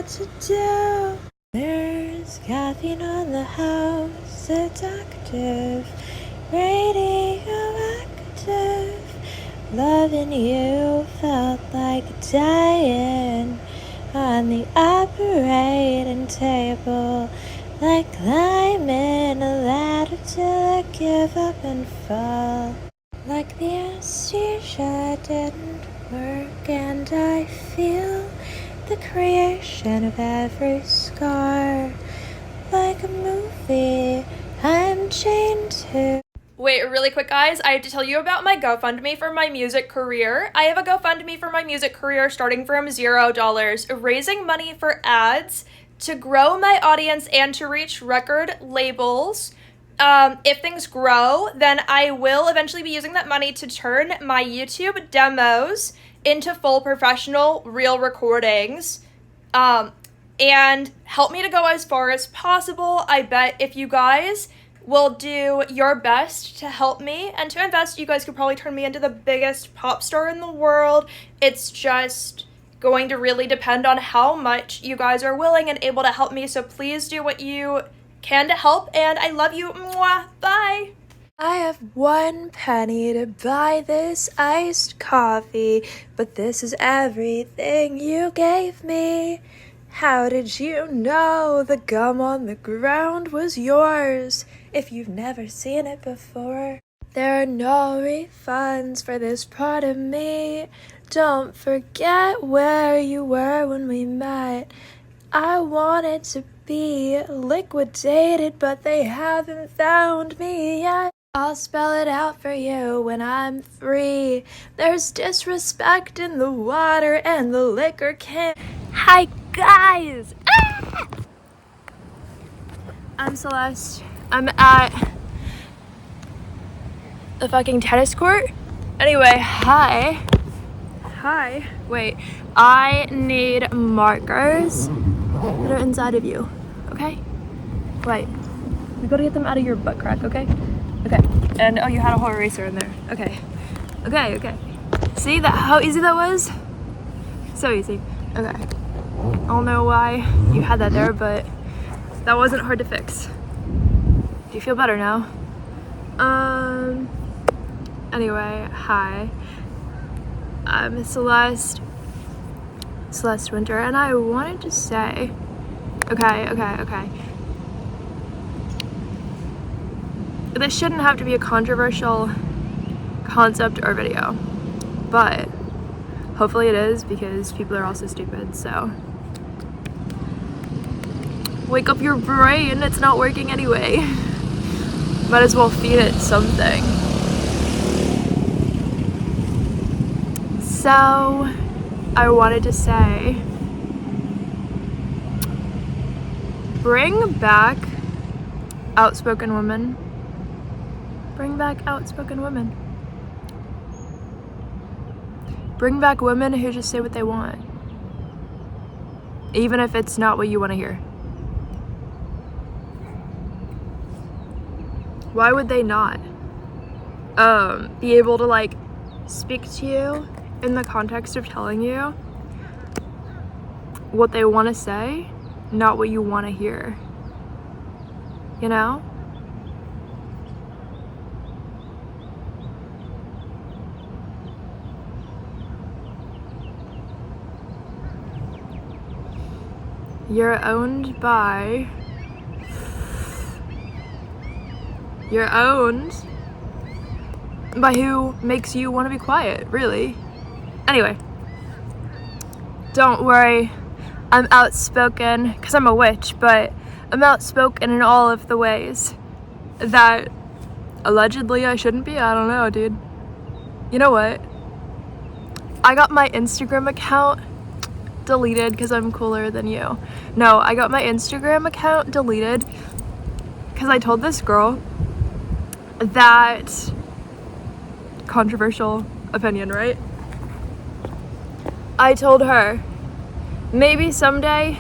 what to do. There's caffeine on the house, it's active, radioactive. Loving you felt like dying on the operating table, like climbing a ladder till I give up and fall. Like the anesthesia didn't work, and I feel the creation of every scar. Like a movie I'm chained to. Wait, really quick, guys, I have to tell you about my GoFundMe for my music career. I have a GoFundMe for my music career starting from $0, raising money for ads to grow my audience and to reach record labels. If things grow, then I will eventually be using that money to turn my YouTube demos into full professional real recordings, and help me to go as far as possible. I bet if you guys will do your best to help me and to invest, you guys could probably turn me into the biggest pop star in the world. It's just going to really depend on how much you guys are willing and able to help me, so please do what you can to help, and I love you. Mwah. Bye. I have 1 penny to buy this iced coffee, but this is everything you gave me. How did you know the gum on the ground was yours if you've never seen it before? There are no refunds for this part of me. Don't forget where you were when we met. I wanted to be liquidated, but they haven't found me yet. I'll spell it out for you when I'm free. There's disrespect in the water and the liquor can. Hi guys! Ah! I'm Celeste. I'm at the fucking tennis court. Anyway, hi. Wait, I need markers that are inside of you, okay? Wait, we gotta get them out of your butt crack, okay? Okay, and oh, you had a whole eraser in there. Okay. See that how easy that was? So easy. Okay. I don't know why you had that there, but that wasn't hard to fix. Do you feel better now? Anyway, hi. I'm Celeste Winter, and I wanted to say, okay. This shouldn't have to be a controversial concept or video, but hopefully it is, because people are also stupid, so wake up your brain, it's not working anyway. Might as well feed it something. So, I wanted to say, bring back outspoken women. Bring back outspoken women. Bring back women who just say what they want, even if it's not what you want to hear. Why would they not be able to like speak to you in the context of telling you what they want to say, not what you want to hear? You know? You're owned by who makes you want to be quiet, really. Anyway, don't worry, I'm outspoken because I'm a witch, but I'm outspoken in all of the ways that allegedly I shouldn't be. I don't know, dude. You know what? I got my Instagram account deleted because I'm cooler than you. No, I got my Instagram account deleted because I told this girl that controversial opinion, right? I told her maybe someday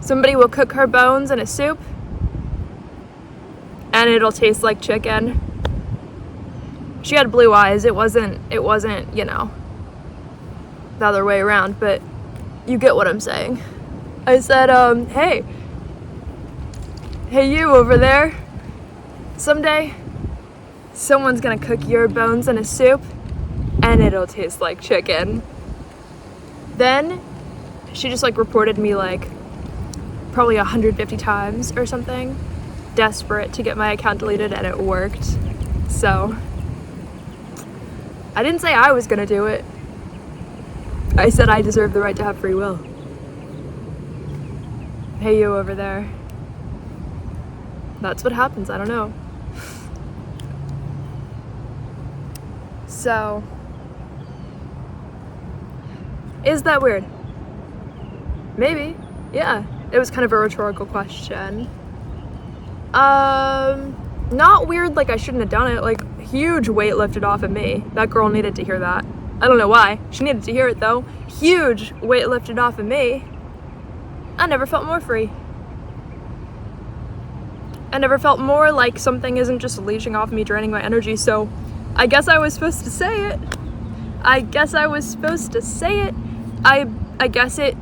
somebody will cook her bones in a soup and it'll taste like chicken. She had blue eyes. It wasn't, you know, the other way around, but you get what I'm saying. I said, hey you over there, someday someone's gonna cook your bones in a soup and it'll taste like chicken. Then she just like reported me like probably 150 times or something, desperate to get my account deleted, and it worked. So I didn't say I was gonna do it. I said I deserve the right to have free will. Hey you over there. That's what happens, I don't know. So, is that weird? Maybe, yeah. It was kind of a rhetorical question. Not weird, like I shouldn't have done it. Like, huge weight lifted off of me. That girl needed to hear that. I don't know why. She needed to hear it though. Huge weight lifted off of me. I never felt more free. I never felt more like something isn't just leeching off me, draining my energy, so I guess I was supposed to say it. I guess it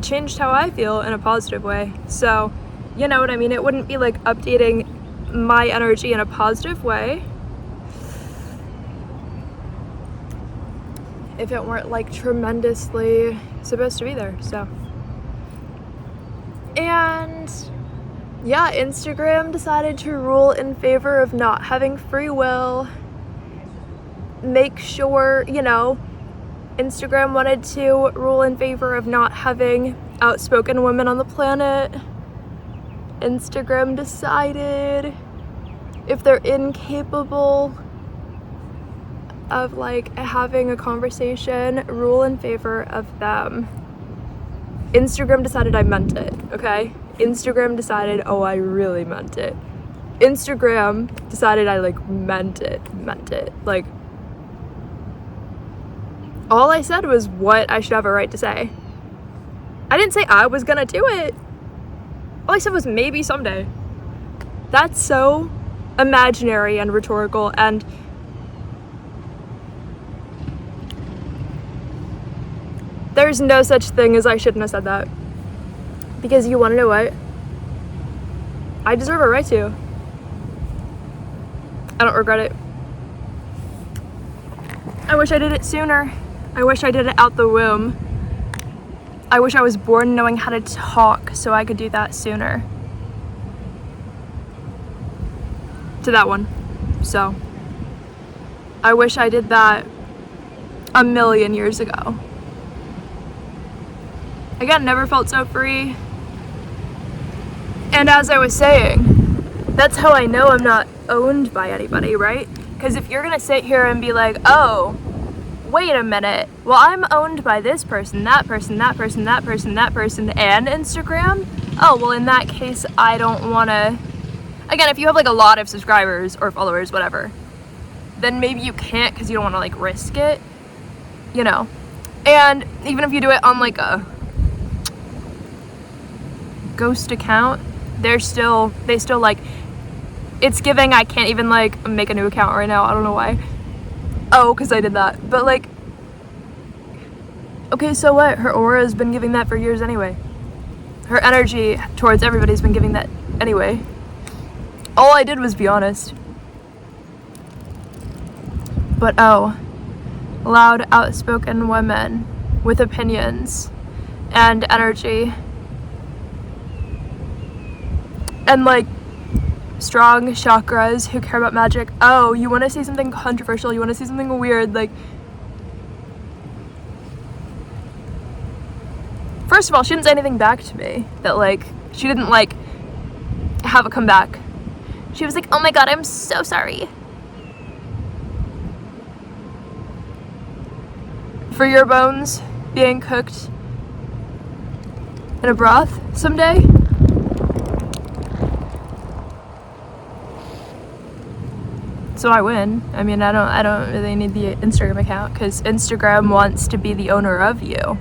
changed how I feel in a positive way. So, you know what I mean? It wouldn't be like updating my energy in a positive way if it weren't like tremendously supposed to be there. So, and yeah, Instagram decided to rule in favor of not having free will. Make sure, you know, Instagram wanted to rule in favor of not having outspoken women on the planet. Instagram decided if they're incapable of like having a conversation, rule in favor of them. Instagram decided I meant it, okay? Instagram decided, oh, I really meant it. Instagram decided I like meant it. Like, all I said was what I should have a right to say. I didn't say I was gonna do it. All I said was maybe someday. That's so imaginary and rhetorical, and there's no such thing as I shouldn't have said that. Because you wanna know what? I deserve a right to. I don't regret it. I wish I did it sooner. I wish I did it out the womb. I wish I was born knowing how to talk so I could do that sooner. To that one. So, I wish I did that a million years ago. Again, never felt so free. And as I was saying, that's how I know I'm not owned by anybody, right? Because if you're gonna sit here and be like, oh, wait a minute, well, I'm owned by this person, that person, that person, that person, that person, and Instagram? Oh, well, in that case, I don't wanna... Again, if you have like a lot of subscribers or followers, whatever, then maybe you can't because you don't wanna like risk it, you know? And even if you do it on like a ghost account, they still like, it's giving I can't even like make a new account right now. I don't know why. Oh, because I did that. But like, okay, so what? Her aura has been giving that for years anyway. Her energy towards everybody's been giving that anyway. All I did was be honest. But oh, loud, outspoken women with opinions and energy and like strong chakras who care about magic. Oh, you want to say something controversial, you want to say something weird, like, first of all, she didn't say anything back to me that like, she didn't like have a comeback. She was like, oh my god, I'm so sorry for your bones being cooked in a broth someday. So I win. I mean, I don't really need the Instagram account because Instagram wants to be the owner of you.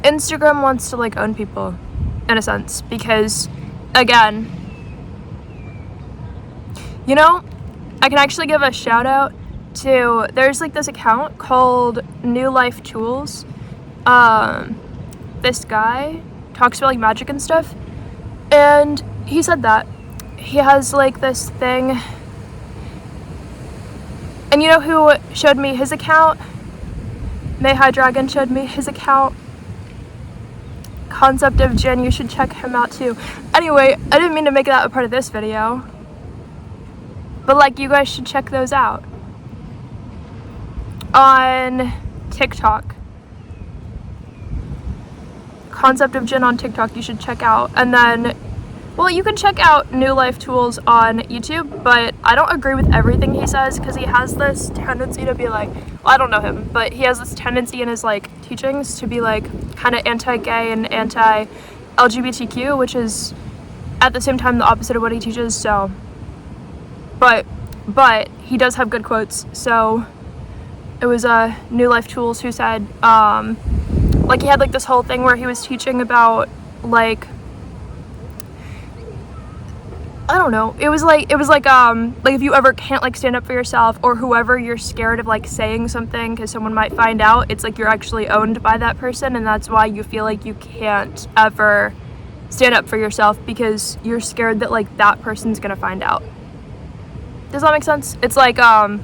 Instagram wants to like own people in a sense because, again, you know, I can actually give a shout out to, there's like this account called New Life Tools. This guy talks about like magic and stuff, and he said that he has like this thing. And you know who showed me his account? Mayhigh Dragon showed me his account. Concept of Jin, you should check him out too. Anyway, I didn't mean to make that a part of this video, but like, you guys should check those out on TikTok. Concept of Jin on TikTok, you should check out. And then, well, you can check out New Life Tools on YouTube, but I don't agree with everything he says, because he has this tendency to be like, well, I don't know him, but he has this tendency in his like teachings to be like kind of anti-gay and anti-LGBTQ, which is at the same time the opposite of what he teaches. So, but he does have good quotes. So it was New Life Tools who said, like, he had like this whole thing where he was teaching about like, I don't know, it was like if you ever can't like stand up for yourself, or whoever you're scared of like saying something because someone might find out, it's like you're actually owned by that person, and that's why you feel like you can't ever stand up for yourself, because you're scared that like that person's gonna find out. Does that make sense? It's like oh,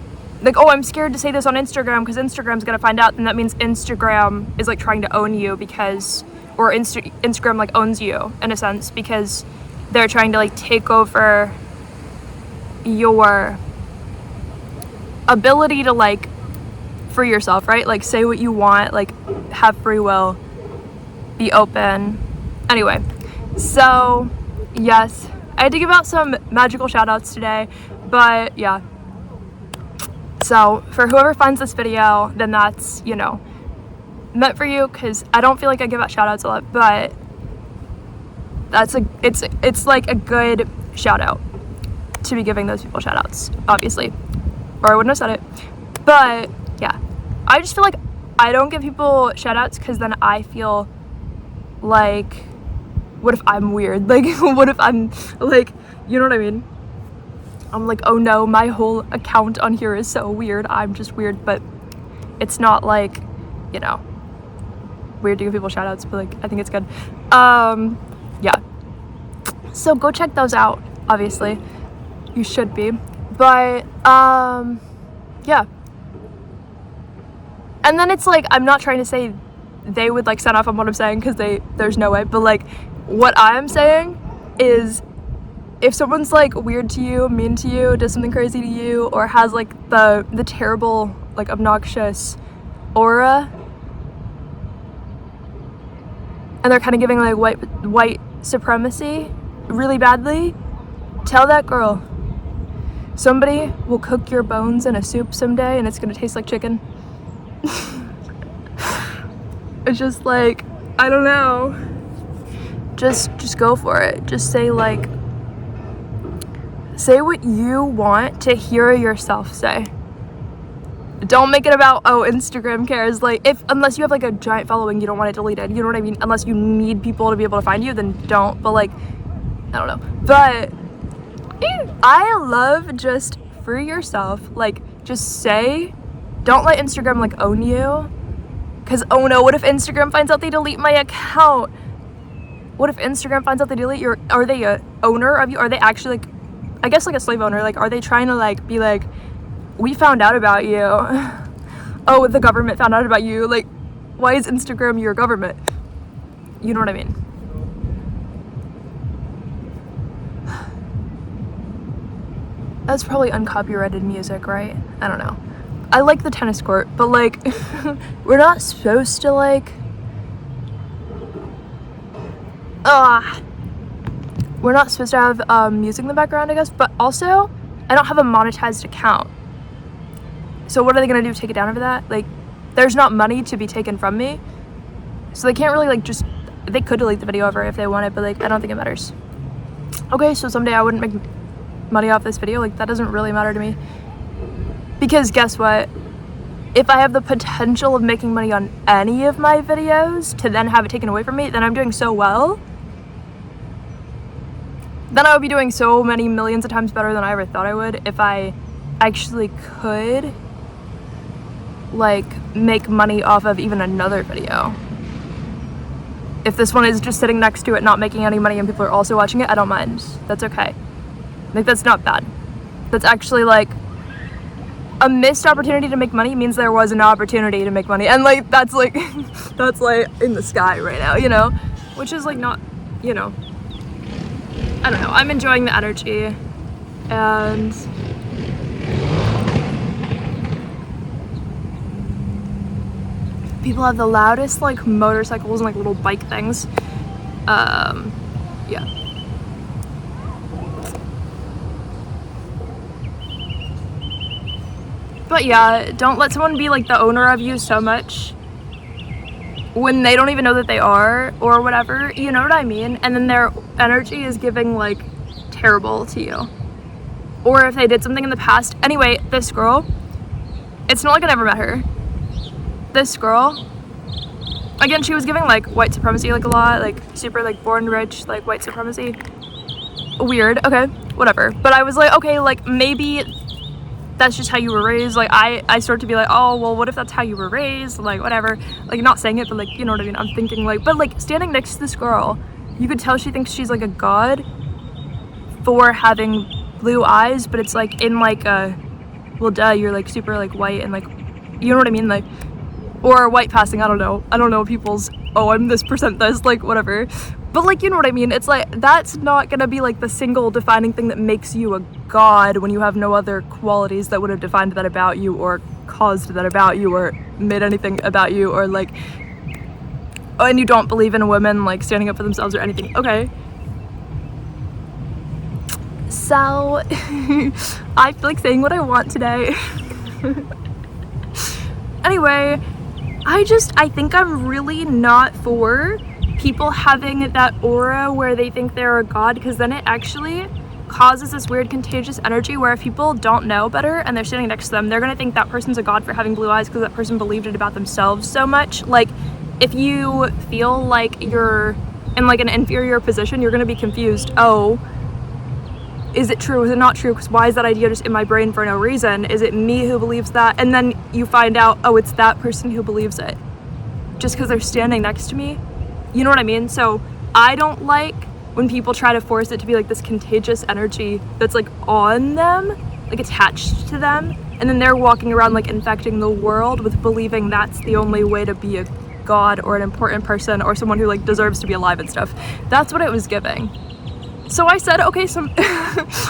I'm scared to say this on Instagram because Instagram's gonna find out, then that means Instagram is like trying to own you, because, or Instagram like owns you in a sense, because they're trying to like take over your ability to like free yourself, right? Like, say what you want, like have free will, be open. Anyway, so yes, I had to give out some magical shout outs today, but yeah. So for whoever finds this video, then that's, you know, meant for you, because I don't feel like I give out shout outs a lot, but that's it's like a good shout out to be giving those people shout outs, obviously, or I wouldn't have said it. But yeah, I just feel like I don't give people shout outs because then I feel like, what if I'm weird? Like, what if I'm like, you know what I mean? I'm like, oh no, my whole account on here is so weird, I'm just weird. But it's not like, you know, weird to give people shout outs, but like, I think it's good. Yeah, so go check those out, obviously, you should be. But yeah, and then it's like, I'm not trying to say they would like sign off on what I'm saying, because there's no way, but like, what I'm saying is, if someone's like weird to you, mean to you, does something crazy to you, or has like the terrible, like obnoxious aura, and they're kind of giving like white supremacy really badly, tell that girl, somebody will cook your bones in a soup someday and it's gonna taste like chicken. It's just like, I don't know, just go for it. Just say like, say what you want to hear yourself say. Don't make it about, oh, Instagram cares. Like, unless you have like a giant following, you don't want it deleted, you know what I mean? Unless you need people to be able to find you, then don't. But like, I don't know. But I love just free yourself. Like, just say, don't let Instagram like own you. Because, oh no, what if Instagram finds out they delete my account? What if Instagram finds out they delete your, are they a owner of you? Are they actually like, I guess like a slave owner? Like, are they trying to like be like, we found out about you. Oh, the government found out about you. Like, why is Instagram your government? You know what I mean? That's probably uncopyrighted music, right? I don't know. I like the tennis court, but like, we're not supposed to like, we're not supposed to have music in the background, I guess. But also, I don't have a monetized account. So what are they gonna do, take it down over that? Like, there's not money to be taken from me. So they can't really like just, they could delete the video over if they wanted, but like, I don't think it matters. Okay, so someday I wouldn't make money off this video. Like, that doesn't really matter to me. Because guess what? If I have the potential of making money on any of my videos to then have it taken away from me, then I'm doing so well. Then I would be doing so many millions of times better than I ever thought I would if I actually could like make money off of even another video. If this one is just sitting next to it not making any money and people are also watching it, I don't mind. That's okay. Like, that's not bad. That's actually like a missed opportunity to make money means there was an opportunity to make money, and like that's like that's like in the sky right now, you know, which is like not, you know, I don't know, I'm enjoying the energy. And people have the loudest like motorcycles and like little bike things. Yeah. But yeah, don't let someone be like the owner of you so much when they don't even know that they are, or whatever, you know what I mean? And then their energy is giving like terrible to you. Or if they did something in the past. Anyway, this girl, it's not like I never met her. This girl, again, she was giving like white supremacy like a lot, like super like born rich, like white supremacy. Weird, okay, whatever. But I was like, okay, like maybe that's just how you were raised. Like I start to be like, oh well, what if that's how you were raised, like whatever, like not saying it, but like, you know what I mean. I'm thinking like, but like standing next to this girl, you could tell she thinks she's like a god for having blue eyes, but it's like in like a, well duh, you're like super like white and like, you know what I mean, like, or white passing, I don't know people's, oh I'm this percent this, like whatever, but like, you know what I mean. It's like, that's not gonna be like the single defining thing that makes you a god when you have no other qualities that would have defined that about you or caused that about you or made anything about you, or like, and you don't believe in women like standing up for themselves or anything. Okay, so I feel like saying what I want today. Anyway, I think I'm really not for people having that aura where they think they're a god, because then it actually causes this weird contagious energy where if people don't know better and they're standing next to them, they're gonna think that person's a god for having blue eyes because that person believed it about themselves so much. Like, if you feel like you're in like an inferior position, you're gonna be confused. Oh, is it true? Is it not true? Because why is that idea just in my brain for no reason? Is it me who believes that? And then you find out, oh, it's that person who believes it just because they're standing next to me. You know what I mean? So I don't like when people try to force it to be like this contagious energy that's like on them, like attached to them, and then they're walking around like infecting the world with believing that's the only way to be a god or an important person or someone who like deserves to be alive and stuff. That's what it was giving. So I said, okay,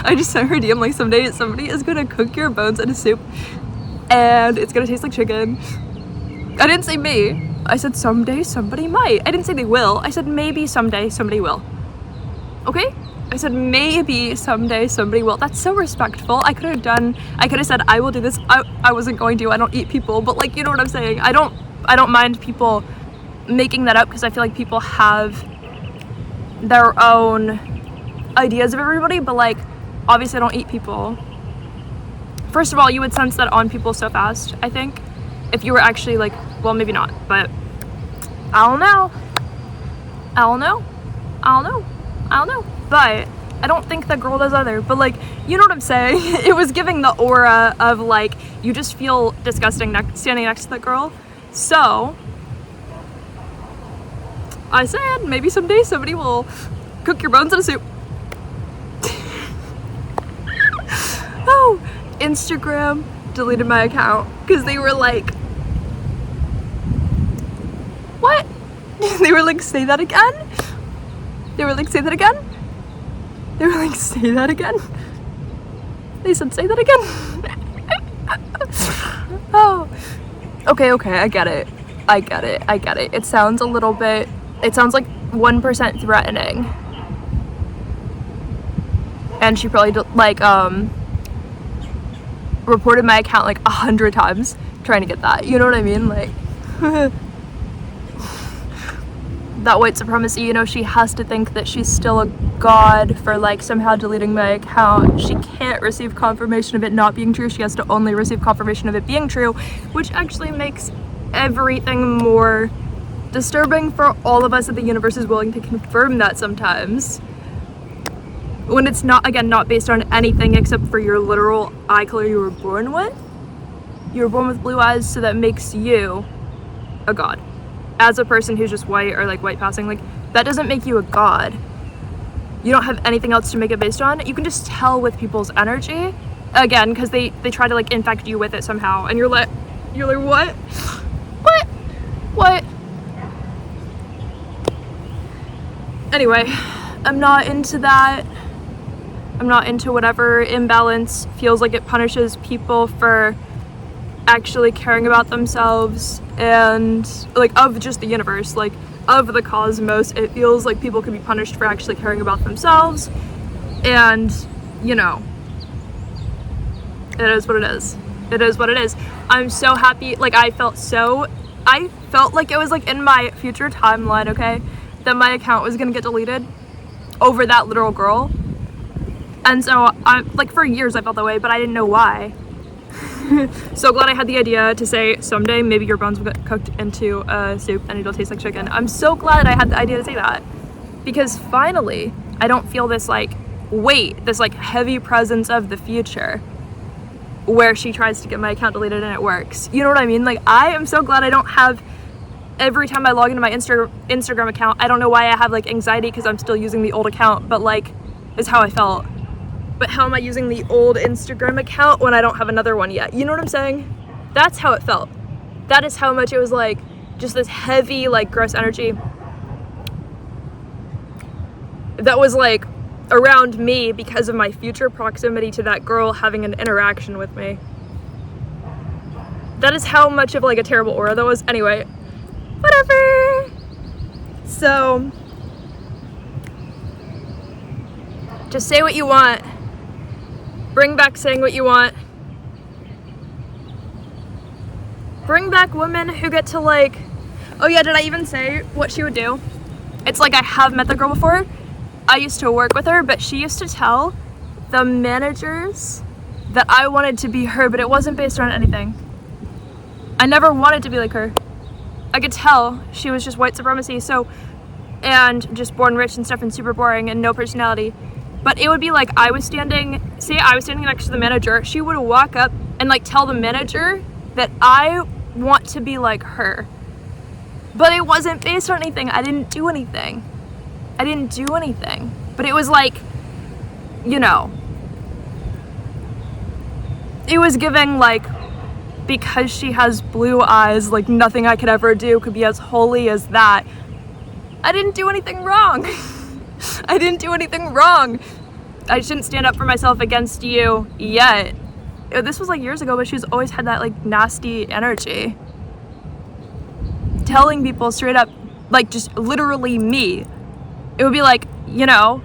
I just sent her a DM like, someday somebody is gonna cook your bones in a soup and it's gonna taste like chicken. I didn't say me. I said someday somebody might. I didn't say they will. I said maybe someday somebody will. Okay? I said maybe someday somebody will. That's so respectful. I could have said I will do this. I wasn't going to. I don't eat people, but like, you know what I'm saying? I don't mind people making that up because I feel like people have their own ideas of everybody, but like, obviously I don't eat people. First of all, you would sense that on people so fast, I think, if you were actually like, well, maybe not, but I don't know, but I don't think the girl does either. But like, you know what I'm saying? It was giving the aura of like, you just feel disgusting standing next to that girl. So I said maybe someday somebody will cook your bones in a soup. Oh, Instagram deleted my account because they were like, what? They were like, say that again? They were like, say that again? They were like, say that again? They said, say that again? Oh, okay, I get it. It sounds like 1% threatening. And she probably reported my account like 100 times trying to get that, you know what I mean? Like, that white supremacy, you know, she has to think that she's still a god for like somehow deleting my account. She can't receive confirmation of it not being true. She has to only receive confirmation of it being true, which actually makes everything more disturbing for all of us that the universe is willing to confirm that sometimes. When it's not, again, not based on anything except for your literal eye color you were born with. You were born with blue eyes, so that makes you a god. As a person who's just white or like white passing, like that doesn't make you a god. You don't have anything else to make it based on. You can just tell with people's energy, again, because they try to like infect you with it somehow, and you're like what? Anyway, I'm not into that. I'm not into whatever imbalance feels like it punishes people for actually caring about themselves, and like of just the universe, like of the cosmos. It feels like people can be punished for actually caring about themselves, and you know, it is what it is. It is what it is. I'm so happy. Like I felt like it was like in my future timeline, okay, that my account was gonna get deleted over that literal girl. And so I like for years I felt that way, but I didn't know why. So glad I had the idea to say someday maybe your bones will get cooked into a soup and it'll taste like chicken. I'm so glad I had the idea to say that, because finally I don't feel this like weight, this like heavy presence of the future where she tries to get my account deleted and it works. You know what I mean? Like I am so glad I don't have, every time I log into my Instagram account, I don't know why I have like anxiety because I'm still using the old account, but like is how I felt. But how am I using the old Instagram account when I don't have another one yet? You know what I'm saying? That's how it felt. That is how much it was like just this heavy, like gross energy that was like around me because of my future proximity to that girl having an interaction with me. That is how much of like a terrible aura that was. Anyway, whatever. So just say what you want. Bring back saying what you want. Bring back women who get to like, oh yeah, did I even say what she would do? It's like I have met the girl before. I used to work with her, but she used to tell the managers that I wanted to be her, but it wasn't based on anything. I never wanted to be like her. I could tell she was just white supremacy, so, and just born rich and stuff and super boring and no personality. But it would be like I was standing next to the manager, she would walk up and like tell the manager that I want to be like her. But it wasn't based on anything. I didn't do anything. But it was like, you know, it was giving like, because she has blue eyes, like nothing I could ever do could be as holy as that. I didn't do anything wrong. I didn't do anything wrong. I shouldn't stand up for myself against you yet. This was like years ago, but she's always had that like nasty energy. Telling people straight up, like just literally me. It would be like, you know,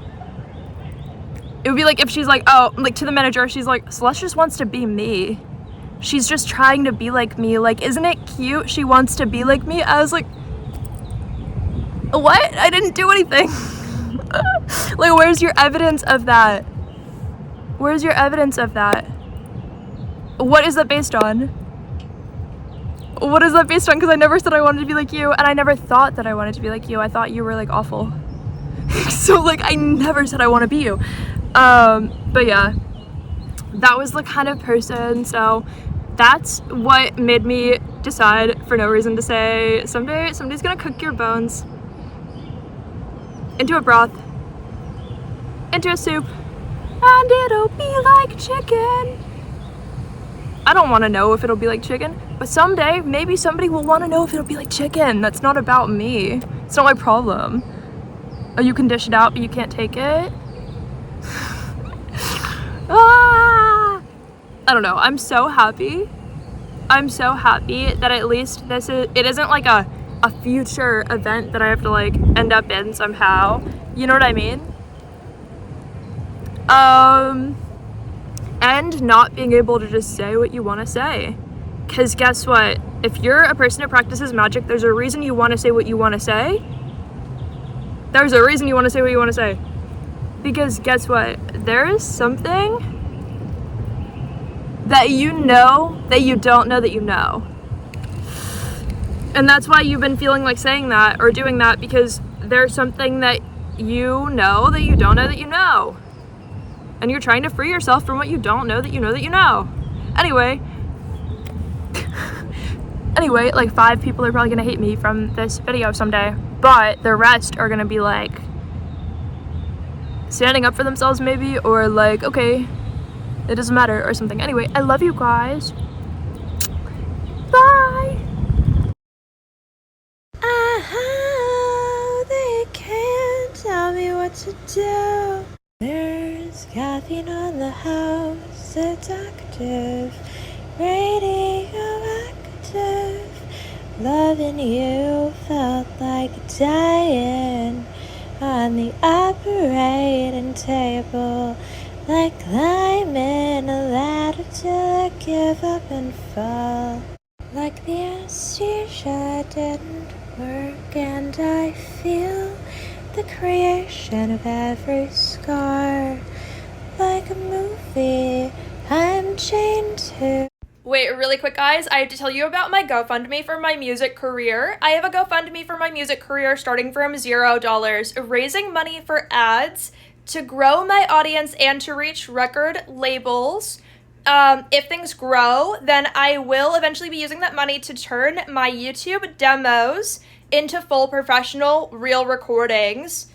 it would be like if she's like, oh, like to the manager, she's like, Celeste just wants to be me. She's just trying to be like me. Like, isn't it cute? She wants to be like me. I was like, what? I didn't do anything. Like, where's your evidence of that? Where's your evidence of that? What is that based on? What is that based on? Because I never said I wanted to be like you, and I never thought that I wanted to be like you. I thought you were like awful. So like I never said I want to be you. But yeah, that was the kind of person. So that's what made me decide for no reason to say someday somebody's gonna cook your bones into a broth, into a soup, and it'll be like chicken. I don't want to know if it'll be like chicken, but someday maybe somebody will want to know if it'll be like chicken. That's not about me. It's not my problem. Oh, you can dish it out, but you can't take it? Ah! I don't know. I'm so happy. I'm so happy that at least it isn't like a future event that I have to like end up in somehow. You know what I mean? And not being able to just say what you want to say. Because guess what? If you're a person who practices magic, there's a reason you want to say what you want to say. There's a reason you want to say what you want to say. Because guess what? There is something that you know that you don't know that you know. And that's why you've been feeling like saying that or doing that, because there's something that you know that you don't know that you know. And you're trying to free yourself from what you don't know that you know that you know. Anyway, Anyway, like 5 people are probably gonna hate me from this video someday, but the rest are gonna be like standing up for themselves maybe, or like, okay, it doesn't matter or something. Anyway, I love you guys. Bye. They can't tell me what to do. There's caffeine on the house, it's active, radioactive. Loving you felt like dying on the operating table, like climbing a ladder till I give up and fall. Like the anesthesia didn't work, and I feel the creation of every scar. Like a movie I'm chained to. Wait, really quick, guys, I have to tell you about my GoFundMe for my music career. I have a GoFundMe for my music career starting from $0, raising money for ads to grow my audience and to reach record labels. If things grow, then I will eventually be using that money to turn my YouTube demos into full professional real recordings.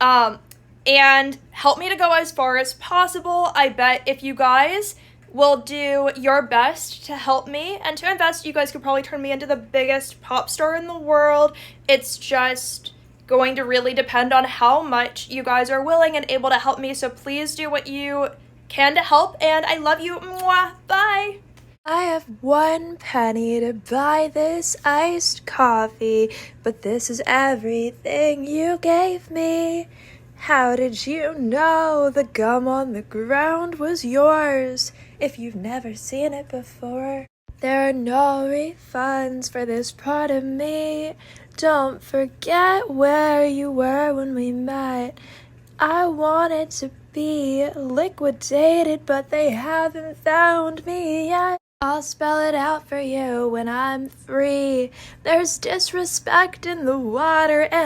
And help me to go as far as possible. I bet if you guys will do your best to help me and to invest, you guys could probably turn me into the biggest pop star in the world. It's just going to really depend on how much you guys are willing and able to help me. So please do what you can to help, and I love you. Mwah. Bye. I have 1 penny to buy this iced coffee, but this is everything you gave me. How did you know the gum on the ground was yours if you've never seen it before? There are no refunds for this part of me. Don't forget where you were when we met. I wanted to be liquidated, but they haven't found me yet. I'll spell it out for you when I'm free. There's disrespect in the water and